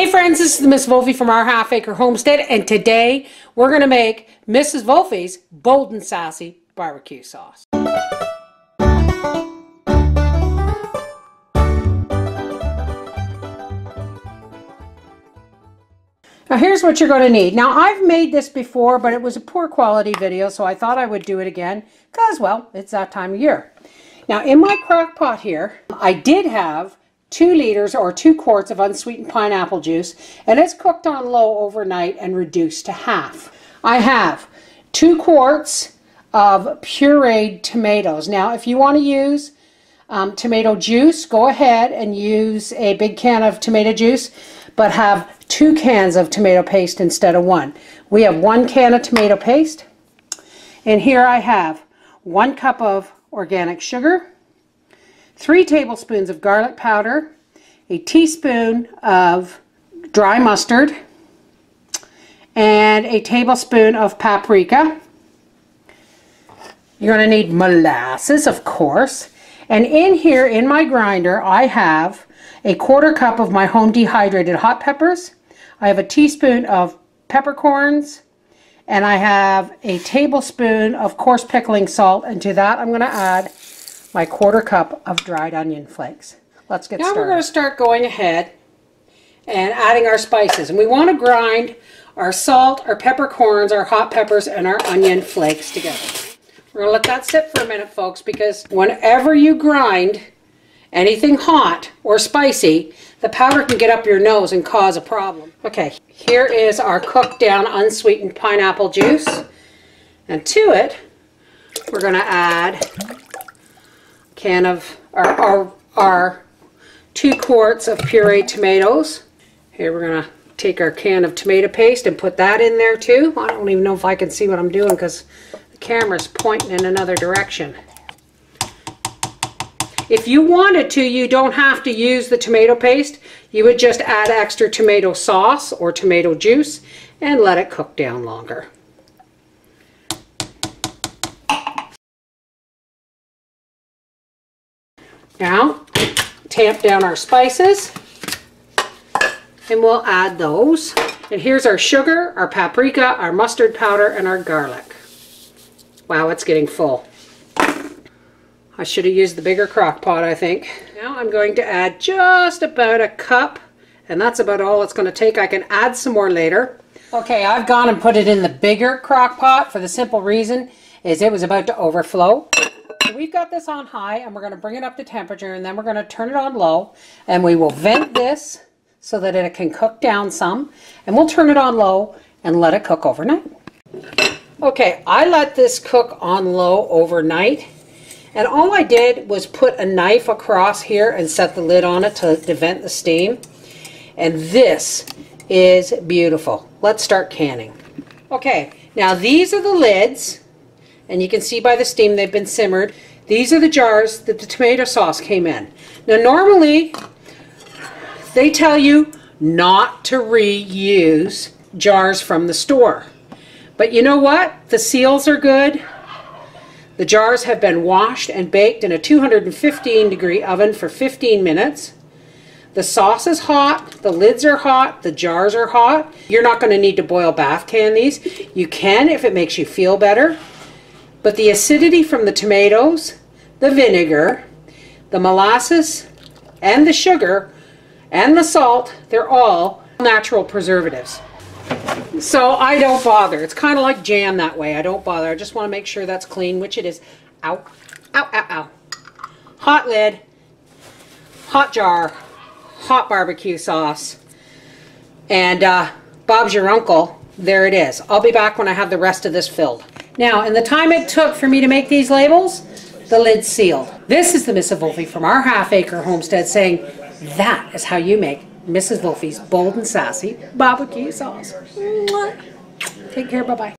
Hey friends, this is Miss Volfie from Our Half Acre Homestead, and today we're going to make Mrs. Volfie's Bold and Sassy barbecue sauce. Now here's what you're going to need. Now I've made this before, but it was a poor quality video, so I thought I would do it again because, well, it's that time of year. Now in my crock pot here, I did have 2 liters or 2 quarts of unsweetened pineapple juice, and it's cooked on low overnight and reduced to half. I have 2 quarts of pureed tomatoes. Now if you want to use tomato juice, go ahead and use a big can of tomato juice, but have 2 cans of tomato paste instead of 1. We have 1 can of tomato paste, and here I have 1 cup of organic sugar, 3 tablespoons of garlic powder, a teaspoon of dry mustard, and a tablespoon of paprika. You're going to need molasses, of course. And in here, in my grinder, I have a 1/4 cup of my home dehydrated hot peppers. I have a teaspoon of peppercorns, and I have a tablespoon of coarse pickling salt, and to that I'm going to add my 1/4 cup of dried onion flakes. Let's get started. Now we're going to start going ahead and adding our spices, and we want to grind our salt, our peppercorns, our hot peppers, and our onion flakes together. We're going to let that sit for a minute, folks, because whenever you grind anything hot or spicy, the powder can get up your nose and cause a problem. Okay, here is our cooked down unsweetened pineapple juice, and to it we're going to add can of our 2 quarts of pureed tomatoes. Here we're going to take our can of tomato paste and put that in there too. I don't even know if I can see what I'm doing because the camera's pointing in another direction. If you wanted to, you don't have to use the tomato paste. You would just add extra tomato sauce or tomato juice and let it cook down longer. Now, tamp down our spices, and we'll add those. And here's our sugar, our paprika, our mustard powder, and our garlic. Wow, it's getting full. I should have used the bigger crock pot, I think. Now I'm going to add just about a cup, and that's about all it's going to take. I can add some more later. Okay, I've gone and put it in the bigger crock pot for the simple reason is it was about to overflow. So we've got this on high, and we're going to bring it up to temperature, and then we're going to turn it on low, and we will vent this so that it can cook down some, and we'll turn it on low and let it cook overnight. Okay, I let this cook on low overnight, and all I did was put a knife across here and set the lid on it to vent the steam, and this is beautiful. Let's start canning. Okay, now these are the lids, and you can see by the steam they've been simmered. These are the jars that the tomato sauce came in. Now normally they tell you not to reuse jars from the store, but you know what? The seals are good. The jars have been washed and baked in a 215-degree oven for 15 minutes. The sauce is hot, the lids are hot, the jars are hot. You're not going to need to boil bath can these. You can if it makes you feel better. But the acidity from the tomatoes, the vinegar, the molasses, and the sugar, and the salt, they're all natural preservatives. So I don't bother. It's kind of like jam that way. I don't bother. I just want to make sure that's clean, which it is. Ow. Ow, ow, ow. Hot lid, hot jar, hot barbecue sauce, and Bob's your uncle. There it is. I'll be back when I have the rest of this filled. Now, in the time it took for me to make these labels, the lid's sealed. This is the Mrs. Volfie from Our Half Acre Homestead saying that is how you make Mrs. Volfie's Bold and Sassy barbecue sauce. Mwah. Take care. Bye-bye.